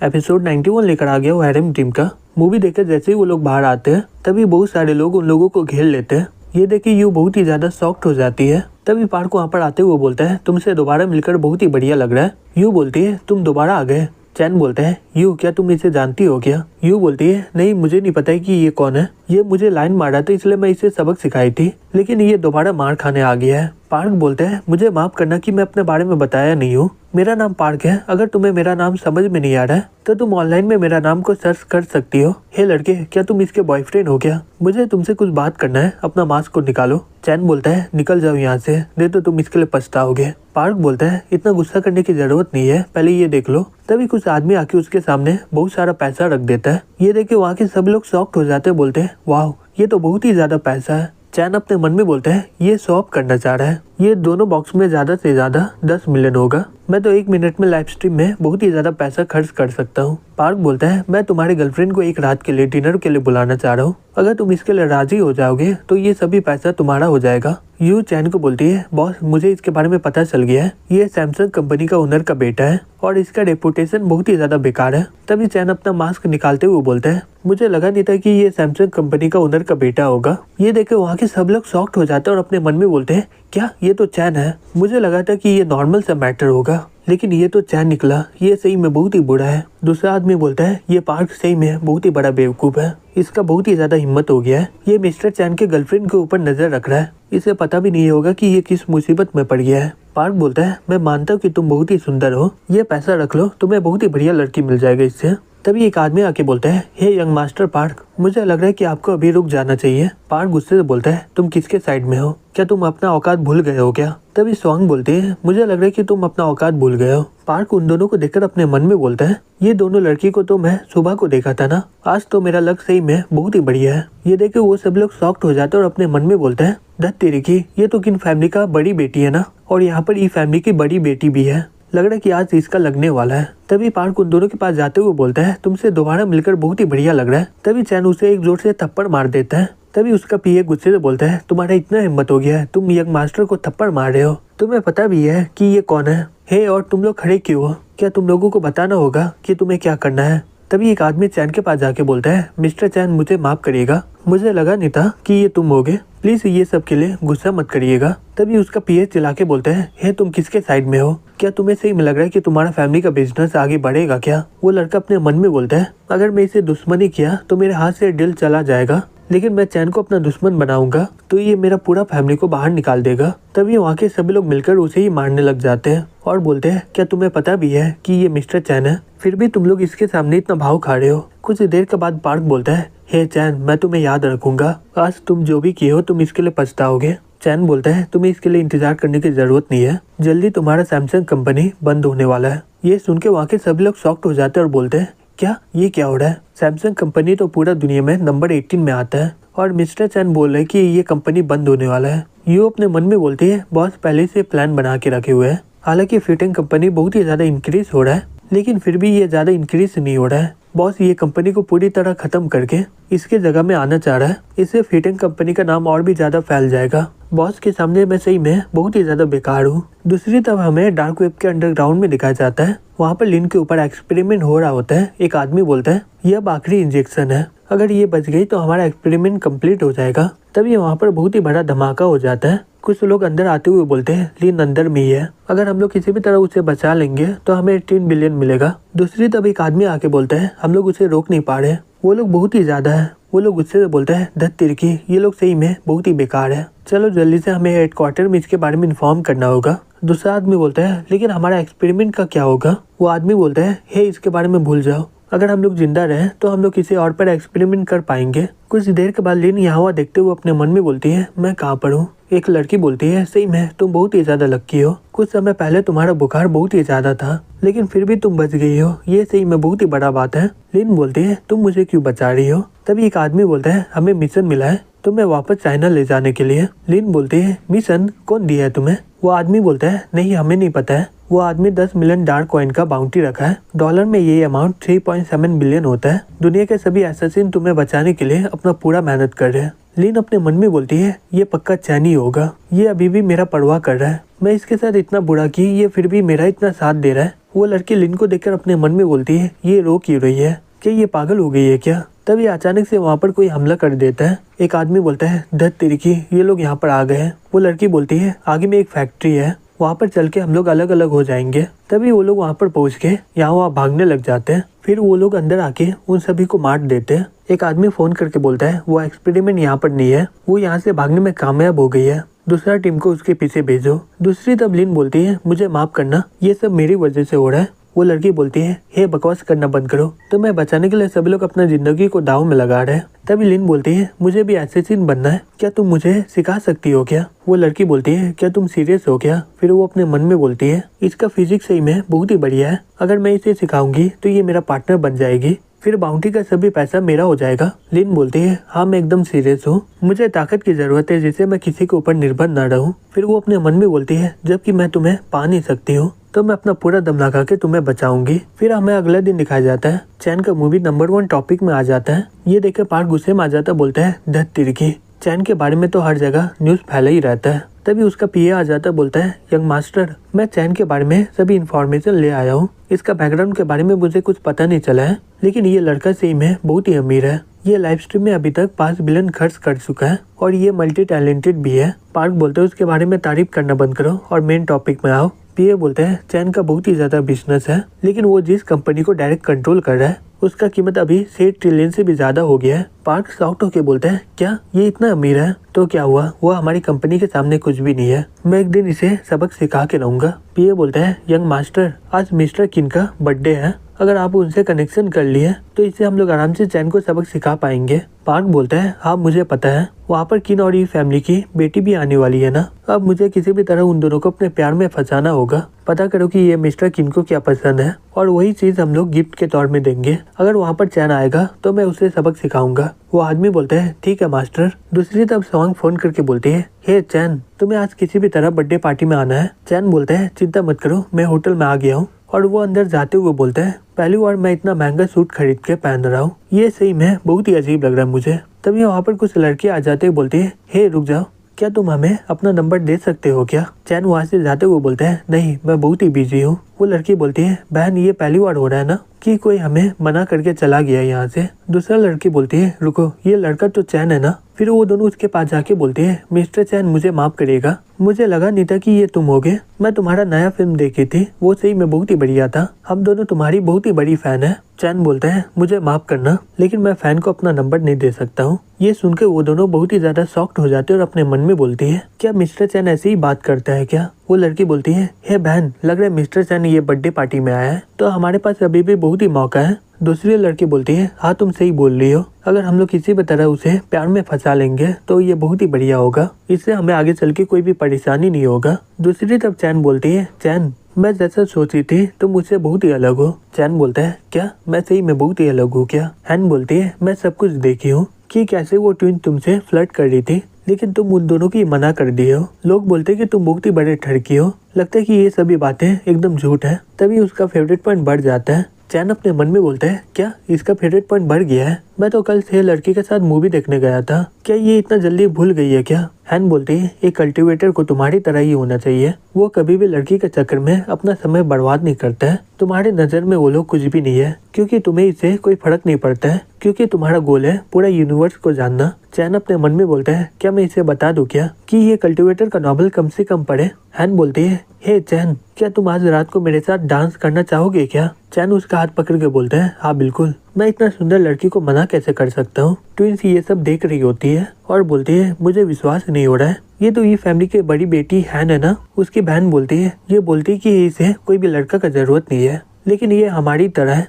Episode 91 लेकर आ गया वो हैरम टीम का। मूवी देखकर जैसे ही वो लोग बाहर आते हैं तभी बहुत सारे लोग उन लोगों को घेर लेते हैं। ये देख यू बहुत ही ज्यादा शॉक्ड हो जाती है। तभी पार्क वहाँ पर आते हुए बोलता है तुमसे दोबारा मिलकर बहुत ही बढ़िया लग रहा है। यू बोलती है तुम दोबारा आ गए। चैन बोलता है यू क्या तुम इसे जानती हो क्या? यू बोलती है नहीं मुझे नहीं पता है कि ये कौन है। ये मुझे लाइन मारा था इसलिए मैं इसे सबक सिखाई थी, लेकिन ये दोबारा मार खाने आ गया है। पार्क बोलते हैं मुझे माफ करना कि मैं अपने बारे में बताया नहीं हूँ। मेरा नाम पार्क है। अगर तुम्हें मेरा नाम समझ में नहीं आ रहा है तो तुम ऑनलाइन में मेरा नाम को सर्च कर सकती हो। हे लड़के क्या तुम इसके बॉयफ्रेंड हो क्या? मुझे तुमसे कुछ बात करना है। अपना मास्क को निकालो। चैन बोलता है निकल जाओ यहाँ से, नहीं तो तुम इसके लिए पछताओगे। पार्क बोलता है इतना गुस्सा करने की जरूरत नहीं है, पहले ये देख लो। तभी कुछ आदमी आके उसके सामने बहुत सारा पैसा रख देता है। ये देख के वहाँ के सब लोग शॉक्ड हो जाते हैं, बोलते हैं वाह ये तो बहुत ही ज्यादा पैसा है। चैन अपने मन में बोलता है ये शॉप करना चाह रहा है। ये दोनों बॉक्स में ज्यादा से ज्यादा 10 मिलियन होगा। मैं तो 1 मिनट में लाइव स्ट्रीम में बहुत ही ज्यादा पैसा खर्च कर सकता हूँ। पार्क बोलता है मैं तुम्हारे गर्लफ्रेंड को एक रात के लिए डिनर के लिए बुलाना चाह रहा हूँ। अगर तुम इसके लिए राजी हो जाओगे तो ये सभी पैसा तुम्हारा हो जाएगा। यू चैन को बोलती है बॉस मुझे इसके बारे में पता चल गया है। ये सैमसंग कंपनी का ओनर का बेटा है और इसका रेपुटेशन बहुत ही ज्यादा बेकार है। तभी चैन अपना मास्क निकालते हुए बोलता है मुझे लगा नहीं था कि ये सैमसंग कंपनी का ओनर का बेटा होगा। ये देख के वहाँ के सब लोग शॉक्ड हो जाते हैं और अपने मन में बोलते हैं क्या ये तो चैन है। मुझे लगा था कि ये नॉर्मल सा मैटर होगा, लेकिन ये तो चैन निकला। ये सही में बहुत ही बुरा है। दूसरा आदमी बोलता है ये पार्क सही में बहुत ही बड़ा बेवकूफ है। इसका बहुत ही ज्यादा हिम्मत हो गया है। ये मिस्टर चैन के गर्लफ्रेंड के ऊपर नजर रख रहा है। इसे पता भी नहीं होगा कि ये किस मुसीबत में पड़ गया है। पार्क बोलता है मैं मानता हूँ कि तुम बहुत ही सुंदर हो, ये पैसा रख लो, तुम्हें बहुत ही बढ़िया लड़की मिल जाएगा इससे। तभी एक आदमी आके बोलता है हे यंग मास्टर पार्क, मुझे लग रहा है कि आपको अभी रुक जाना चाहिए। पार्क गुस्से से बोलता है तुम किसके साइड में हो? क्या तुम अपना औकात भूल गए हो क्या? तभी सॉन्ग बोलती है मुझे लग रहा है कि तुम अपना औकात भूल गए हो। पार्क उन दोनों को देखकर अपने मन में बोलता है ये दोनों लड़की को तो मैं सुबह को देखा था ना, आज तो मेरा लक सही में बहुत ही बढ़िया है। ये देख के वो सब लोग शॉक्ड हो जाते हैं और अपने मन में बोलते हैं धत तेरी की, ये तो किन फैमिली का बड़ी बेटी है ना, और यहाँ पर ई फैमिली की बड़ी बेटी भी है। लग रहा है कि आज इसका लगने वाला है। तभी पार्क उन दोनों के पास जाते हुए बोलता है तुमसे दोबारा मिलकर बहुत ही बढ़िया लग रहा है। तभी चैन उसे एक जोर से थप्पड़ मार देता है। तभी उसका पीए गुस्से से बोलता है तुम्हारा इतना हिम्मत हो गया है, तुम यंग मास्टर को थप्पड़ मार रहे हो, तुम्हें पता भी है कि ये कौन है? हे और तुम लोग खड़े क्यों हो? क्या तुम लोगों को बताना होगा कि तुम्हें क्या करना है? तभी एक आदमी चैन के पास जाके बोलता है मिस्टर चैन मुझे माफ करिएगा, मुझे लगा नहीं था कि ये तुम होगे, प्लीज ये सब के लिए गुस्सा मत करिएगा। तभी उसका पीए चिल्ला के बोलता है हे तुम किसके साइड में हो? क्या तुम्हें सही में लग रहा है कि तुम्हारा फैमिली का बिजनेस आगे बढ़ेगा क्या? वो लड़का अपने मन में बोलता है अगर मैं इसे दुश्मनी किया तो मेरे हाथ से दिल चला जाएगा, लेकिन मैं चैन को अपना दुश्मन बनाऊंगा तो ये मेरा पूरा फैमिली को बाहर निकाल देगा। तभी वहाँ के सभी लोग मिलकर उसे ही मारने लग जाते हैं और बोलते हैं क्या तुम्हें पता भी है कि ये मिस्टर चैन है, फिर भी तुम लोग इसके सामने इतना भाव खा रहे हो? कुछ देर के बाद पार्क बोलता है हे चैन मैं तुम्हें याद रखूंगा, आज तुम जो भी किए हो तुम इसके लिए पछताओगे। चैन बोलता है तुम्हें इसके लिए इंतजार करने की जरूरत नहीं है, जल्दी तुम्हारा सैमसंग कंपनी बंद होने वाला है। ये सुन के वहाँ के सभी लोग शॉक्ड हो जाते हैं और बोलते हैं क्या ये क्या हो रहा है? सैमसंग कंपनी तो पूरा दुनिया में नंबर 18 में आता है और मिस्टर चैन बोल रहे हैं कि ये कंपनी बंद होने वाला है। यू अपने मन में बोलती है बॉस पहले से प्लान बना के रखे हुए हैं। हालांकि फिटिंग कंपनी बहुत ही ज्यादा इंक्रीज हो रहा है, लेकिन फिर भी ये ज्यादा इंक्रीज नहीं हो रहा है। बॉस ये कंपनी को पूरी तरह खत्म करके इसके जगह में आना चाह रहा है, इससे फिटिंग कंपनी का नाम और भी ज्यादा फैल जाएगा। बॉस के सामने मैं सही में बहुत ही ज्यादा बेकार हूँ। दूसरी तरफ हमें डार्क वेब के अंडरग्राउंड में दिखाया जाता है, वहाँ पर लिन के ऊपर एक्सपेरिमेंट हो रहा होता है। एक आदमी बोलता है ये अब आखिरी इंजेक्शन है, अगर ये बच गई तो हमारा एक्सपेरिमेंट कंप्लीट हो जाएगा। तभी वहाँ पर बहुत ही बड़ा धमाका हो जाता है। कुछ लोग अंदर आते हुए बोलते हैं लिन अंदर में ही है, अगर हम लोग किसी भी तरह उसे बचा लेंगे तो हमें 3 बिलियन मिलेगा। दूसरी तरफ एक आदमी आके बोलता है हम लोग उसे रोक नहीं पा रहे, वो लोग बहुत ही ज्यादा है। वो लोग गुस्से से बोलते हैं धत तिरकी, ये लोग सही में बहुत ही बेकार है, चलो जल्दी से हमें हेडक्वार्टर में इसके बारे में इन्फॉर्म करना होगा। दूसरा आदमी बोलता है लेकिन हमारा एक्सपेरिमेंट का क्या होगा? वो आदमी बोलता है हे इसके बारे में भूल जाओ, अगर हम लोग जिंदा रहे तो हम लोग किसी और पर एक्सपेरिमेंट कर पाएंगे। कुछ देर के बाद लिन यहाँ हुआ देखते हुए अपने मन में बोलती है मैं कहाँ पर हूँ? एक लड़की बोलती है सही में तुम बहुत ही ज्यादा लक्की हो, कुछ समय पहले तुम्हारा बुखार बहुत ही ज्यादा था लेकिन फिर भी तुम बच गई हो, ये सही में बहुत ही बड़ा बात है। लिन बोलती है तुम मुझे क्यों बचा रही हो? तभी एक आदमी बोलता है हमें मिशन मिला है तुम्हें वापस चाइना ले जाने के लिए। लिन बोलती है मिशन कौन दिया है तुम्हें? वो आदमी बोलता है नहीं हमें नहीं पता है, वो आदमी 10 मिलियन डार्क कॉइन का बाउंटी रखा है, डॉलर में ये अमाउंट 3.7 बिलियन होता है। दुनिया के सभी असैसिन तुम्हें बचाने के लिए अपना पूरा मेहनत कर रहे हैं। लिन अपने मन में बोलती है ये पक्का चैन ही होगा, ये अभी भी मेरा परवाह कर रहा है, मैं इसके साथ इतना बुरा की ये फिर भी मेरा इतना साथ दे रहा है, वो लड़की लिन को देखकर अपने मन में बोलती है ये रो क्यों रही है, क्या ये पागल हो गई है क्या। तभी अचानक से वहाँ पर कोई हमला कर देता है। एक आदमी बोलता है धत तेरी की, ये लोग यहाँ पर आ गए हैं। वो लड़की बोलती है आगे में एक फैक्ट्री है, वहाँ पर चल के हम लोग अलग अलग हो जाएंगे। तभी वो लोग वहाँ पर पहुँच के यहाँ वहाँ भागने लग जाते हैं। फिर वो लोग अंदर आके उन सभी को मार देते हैं। एक आदमी फोन करके बोलता है वो एक्सपेरिमेंट यहाँ पर नहीं है, वो यहाँ से भागने में कामयाब हो गई है, दूसरा टीम को उसके पीछे भेजो। दूसरी तब लिन बोलती है मुझे माफ करना, ये सब मेरी वजह से हो रहा है। वो लड़की बोलती है हे बकवास करना बंद करो, तो मैं बचाने के लिए सभी लोग अपना जिंदगी को दाव में लगा रहे हैं। तभी लिन बोलती है मुझे भी एसेसिन बनना है, क्या तुम मुझे सिखा सकती हो क्या। वो लड़की बोलती है क्या तुम सीरियस हो क्या। फिर वो अपने मन में बोलती है इसका फिजिक्स सही में बहुत ही बढ़िया है, अगर मैं इसे सिखाऊंगी तो ये मेरा पार्टनर बन जाएगी, फिर बाउंटी का सभी पैसा मेरा हो जाएगा। लिन बोलती है हाँ मैं एकदम सीरियस हूँ, मुझे ताकत की जरूरत है जिससे मैं किसी के ऊपर निर्भर न रहूँ। फिर वो अपने मन में बोलती है जबकि मैं तुम्हें पा नहीं सकती हूँ तो मैं अपना पूरा दम लगा के तुम्हें बचाऊंगी। फिर हमें अगला दिन दिखाया जाता है, चैन का मूवी नंबर 1 टॉपिक में आ जाता है। ये देख के पार्क गुस्से में आ जाता, बोलता है धत तिरकी, चैन के बारे में तो हर जगह न्यूज फैला ही रहता है। तभी उसका पीए आ जाता, बोलता है यंग मास्टर मैं चैन के बारे में सभी इन्फॉर्मेशन ले आया हूँ, इसका बैकग्राउंड के बारे में मुझे कुछ पता नहीं चला है, लेकिन ये लड़का सही में बहुत ही अमीर है, ये लाइव स्ट्रीम में अभी तक 5 बिलियन खर्च कर चुका है और ये मल्टी टैलेंटेड भी है। पार्क बोलते है उसके बारे में तारीफ करना बंद करो और मेन टॉपिक में आओ। पीए बोलते हैं चैन का बहुत ही ज्यादा बिजनेस है, लेकिन वो जिस कंपनी को डायरेक्ट कंट्रोल कर रहा है उसका कीमत अभी 6 ट्रिलियन से भी ज्यादा हो गया है। पार्क शॉक्ड होके बोलते हैं क्या ये इतना अमीर है, तो क्या हुआ, वो हमारी कंपनी के सामने कुछ भी नहीं है, मैं एक दिन इसे सबक सिखा के रहूंगा। पीए बोलते हैं यंग मास्टर आज मिस्टर किन का बर्थडे है, अगर आप उनसे कनेक्शन कर लिए तो इससे हम लोग आराम से चैन को सबक सिखा पाएंगे। पार्क बोलता है हाँ मुझे पता है, वहाँ पर किन और ये फैमिली की बेटी भी आने वाली है ना, अब मुझे किसी भी तरह उन दोनों को अपने प्यार में फंसाना होगा, पता करो कि ये मिस्टर किन को क्या पसंद है और वही चीज हम लोग गिफ्ट के तौर में देंगे, अगर वहाँ पर चैन आएगा तो मैं उसे सबक सिखाऊंगा। वो आदमी बोलता है ठीक है मास्टर। दूसरी तरफ सॉन्ग फोन करके बोलती है हे चैन तुम्हें आज किसी भी तरह बर्थडे पार्टी में आना है। चैन बोलता है चिंता मत करो मैं होटल में आ गया हूँ, और वो अंदर जाते हुए बोलता है पहली बार मैं इतना महंगा सूट खरीद के पहन रहा हूँ, ये सही में बहुत ही अजीब लग रहा है मुझे। तभी वहाँ पर कुछ लड़कियां आ जाते बोलती है हे रुक जाओ, क्या तुम हमें अपना नंबर दे सकते हो क्या। चैन वहाँ से जाते हुए बोलते हैं नहीं मैं बहुत ही बिजी हूँ। वो लड़की बोलती है बहन ये पहली बार हो रहा है ना कि कोई हमें मना करके चला गया यहाँ से। दूसरा लड़की बोलती है रुको ये लड़का तो चैन है ना। फिर वो दोनों उसके पास जाके बोलते हैं मिस्टर चैन मुझे माफ करिएगा, मुझे लगा नहीं था कि ये तुम होगे, मैं तुम्हारा नया फिल्म देखी थी वो सही में बहुत ही बढ़िया था, हम दोनों तुम्हारी बहुत ही बड़ी फैन है। चैन बोलता है मुझे माफ करना लेकिन मैं फैन को अपना नंबर नहीं दे सकता हूँ। ये सुनकर वो दोनों बहुत ही ज्यादा शॉक्ड हो जाते हैं और अपने मन में बोलती है क्या मिस्टर चैन ऐसे ही बात करता है क्या। वो लड़की बोलती है हे बहन लग रहा है मिस्टर चैन ये बर्थडे पार्टी में आया है तो हमारे पास अभी भी बहुत ही मौका है। दूसरी लड़की बोलती है हाँ तुम सही बोल रही हो, अगर हम लोग किसी भी तरह उसे प्यार में फंसा लेंगे तो ये बहुत ही बढ़िया होगा, इससे हमें आगे चल के कोई भी परेशानी नहीं होगा। दूसरी तरफ चैन बोलती है चैन मैं जैसा सोची थी तुम मुझसे बहुत ही अलग हो। चैन बोलता है क्या मैं सही में बहुत ही अलग हूँ क्या। हैन बोलती है मैं सब कुछ देखी हूँ कि कैसे वो ट्विन तुमसे फ्लर्ट कर रही थी लेकिन तुम उन दोनों की मना कर दिए हो, लोग बोलते कि तुम बहुत ही बड़े ठरकी हो, लगता है कि ये सभी बातें एकदम झूठ है। तभी उसका फेवरेट पॉइंट बढ़ जाता है। चैन अपने मन में बोलता है क्या इसका फेवरेट पॉइंट बढ़ गया है, मैं तो कल से लड़की के साथ मूवी देखने गया था, क्या ये इतना जल्दी भूल गई है क्या। हैन बोलती है एक कल्टीवेटर को तुम्हारी तरह ही होना चाहिए, वो कभी भी लड़की के चक्कर में अपना समय बर्बाद नहीं करता है, तुम्हारे नजर में वो लोग कुछ भी नहीं है क्योंकि तुम्हें इससे कोई फर्क नहीं पड़ता है, क्योंकि तुम्हारा गोल है पूरा यूनिवर्स को जानना। चैन अपने मन में बोलता है क्या मैं इसे बता दूं क्या कि ये कल्टीवेटर का नॉवल कम से कम पढ़े। हैन बोलती है हे चैन क्या तुम आज रात को मेरे साथ डांस करना चाहोगे क्या। चैन उसका हाथ पकड़ के बोलते हैं हाँ बिल्कुल, मैं इतना सुंदर लड़की को मना कैसे कर सकता हूँ। ट्विंस ये सब देख रही होती है और बोलती है मुझे विश्वास नहीं हो रहा है, ये तो ये फैमिली की बड़ी बेटी हैन है ना। उसकी बहन बोलती है ये बोलती है कि इसे कोई भी लड़का का जरूरत नहीं है, लेकिन ये हमारी तरह है,